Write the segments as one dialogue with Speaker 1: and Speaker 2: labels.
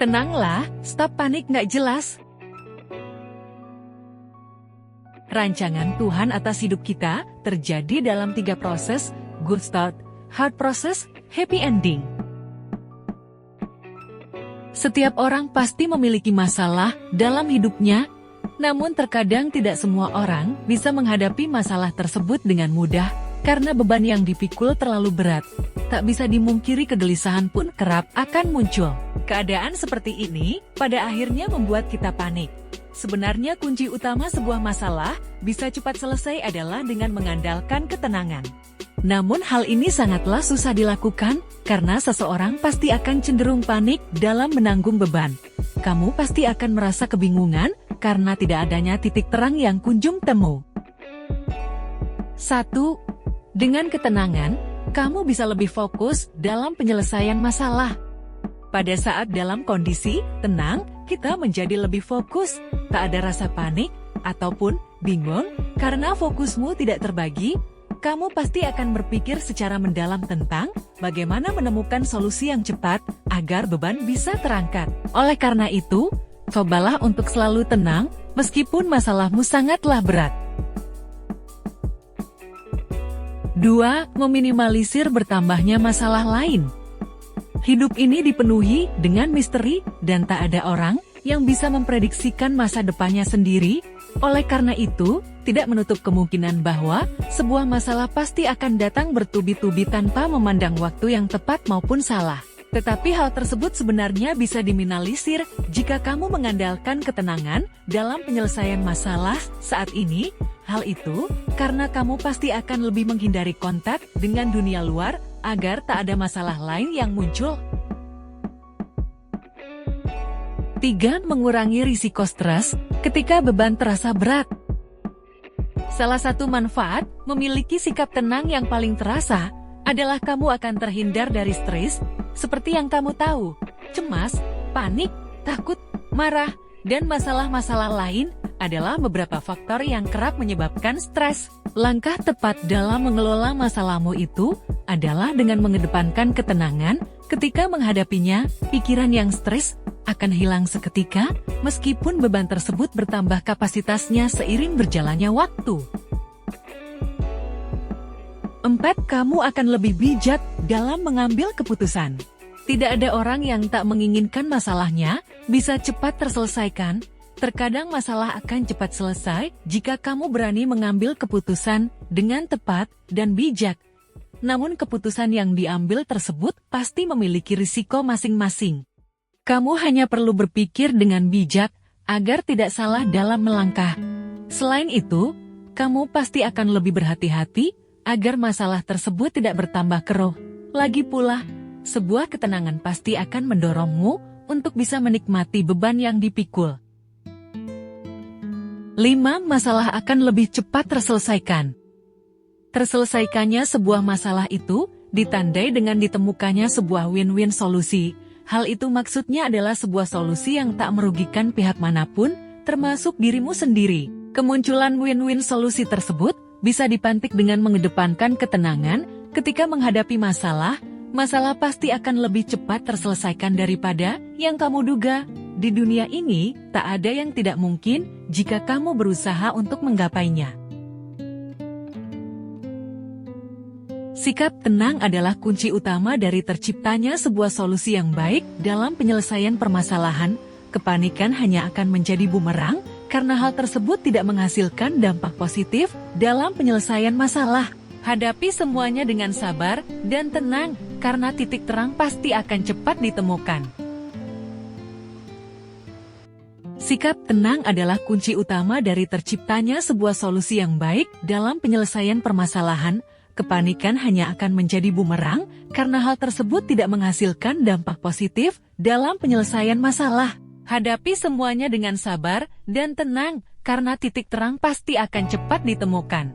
Speaker 1: Tenanglah, stop panik nggak jelas. Rancangan Tuhan atas hidup kita terjadi dalam 3 proses: good start, hard process, happy ending. Setiap orang pasti memiliki masalah dalam hidupnya, namun terkadang tidak semua orang bisa menghadapi masalah tersebut dengan mudah, karena beban yang dipikul terlalu berat. Tak bisa dimungkiri, kegelisahan pun kerap akan muncul. Keadaan seperti ini pada akhirnya membuat kita panik. Sebenarnya kunci utama sebuah masalah bisa cepat selesai adalah dengan mengandalkan ketenangan. Namun hal ini sangatlah susah dilakukan, karena seseorang pasti akan cenderung panik dalam menanggung beban. Kamu pasti akan merasa kebingungan, karena tidak adanya titik terang yang kunjung temu. 1. Dengan ketenangan, kamu bisa lebih fokus dalam penyelesaian masalah. Pada saat dalam kondisi tenang, kita menjadi lebih fokus, tak ada rasa panik, ataupun bingung, karena fokusmu tidak terbagi. Kamu pasti akan berpikir secara mendalam tentang bagaimana menemukan solusi yang cepat agar beban bisa terangkat. Oleh karena itu, cobalah untuk selalu tenang meskipun masalahmu sangatlah berat. 2. Meminimalisir bertambahnya masalah lain. Hidup ini dipenuhi dengan misteri dan tak ada orang yang bisa memprediksikan masa depannya sendiri. Oleh karena itu, tidak menutup kemungkinan bahwa sebuah masalah pasti akan datang bertubi-tubi tanpa memandang waktu yang tepat maupun salah. Tetapi hal tersebut sebenarnya bisa diminimalisir jika kamu mengandalkan ketenangan dalam penyelesaian masalah saat ini. Hal itu karena kamu pasti akan lebih menghindari kontak dengan dunia luar agar tak ada masalah lain yang muncul. 3. Mengurangi risiko stres ketika beban terasa berat. Salah satu manfaat memiliki sikap tenang yang paling terasa adalah kamu akan terhindar dari stres, seperti yang kamu tahu, cemas, panik, takut, marah, dan masalah-masalah lain adalah beberapa faktor yang kerap menyebabkan stres. Langkah tepat dalam mengelola masalahmu itu adalah dengan mengedepankan ketenangan. Ketika menghadapinya, pikiran yang stres akan hilang seketika, meskipun beban tersebut bertambah kapasitasnya seiring berjalannya waktu. 4. Kamu akan lebih bijak dalam mengambil keputusan. Tidak ada orang yang tak menginginkan masalahnya bisa cepat terselesaikan. Terkadang masalah akan cepat selesai jika kamu berani mengambil keputusan dengan tepat dan bijak. Namun keputusan yang diambil tersebut pasti memiliki risiko masing-masing. Kamu hanya perlu berpikir dengan bijak agar tidak salah dalam melangkah. Selain itu, kamu pasti akan lebih berhati-hati agar masalah tersebut tidak bertambah keruh. Lagi pula, sebuah ketenangan pasti akan mendorongmu untuk bisa menikmati beban yang dipikul. 5. Masalah akan lebih cepat terselesaikan. Terselesaikannya sebuah masalah itu ditandai dengan ditemukannya sebuah win-win solusi. Hal itu maksudnya adalah sebuah solusi yang tak merugikan pihak manapun, termasuk dirimu sendiri. Kemunculan win-win solusi tersebut bisa dipantik dengan mengedepankan ketenangan. Ketika menghadapi masalah, masalah pasti akan lebih cepat terselesaikan daripada yang kamu duga. Di dunia ini, tak ada yang tidak mungkin jika kamu berusaha untuk menggapainya. Sikap tenang adalah kunci utama dari terciptanya sebuah solusi yang baik dalam penyelesaian permasalahan. Kepanikan hanya akan menjadi bumerang, karena hal tersebut tidak menghasilkan dampak positif dalam penyelesaian masalah. Hadapi semuanya dengan sabar dan tenang, karena titik terang pasti akan cepat ditemukan. Sikap tenang adalah kunci utama dari terciptanya sebuah solusi yang baik dalam penyelesaian permasalahan. Kepanikan hanya akan menjadi bumerang, karena hal tersebut tidak menghasilkan dampak positif dalam penyelesaian masalah. Hadapi semuanya dengan sabar dan tenang, karena titik terang pasti akan cepat ditemukan.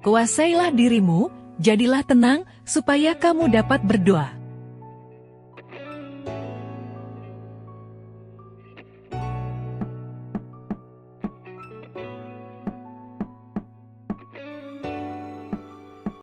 Speaker 1: Kuasailah dirimu, jadilah tenang, supaya kamu dapat berdoa.